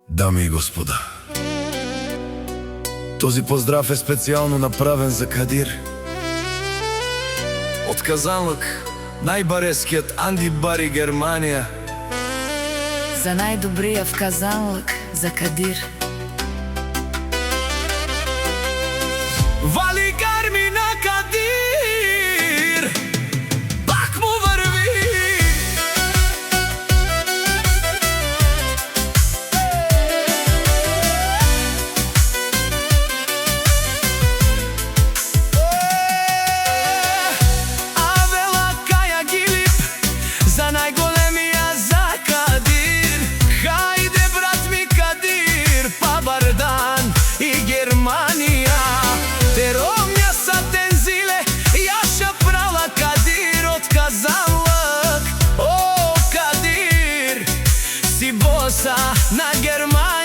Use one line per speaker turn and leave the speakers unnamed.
Дами и господа, този поздрав е специјално направен за Кадир. Од Казанлык, најбарескиот Анди Бари, Германија.
За најдобрија в Казанлык, за Кадир.
Вали гарми на Кадир, пак му врви. Авела Каја Гилип, за најголемија за Кадир. Хајде брат ми Кадир, па Бардан и Германија. Теромја са тензиле, јаша прала Кадир од Казанлык. О, Кадир, си боса на Германија.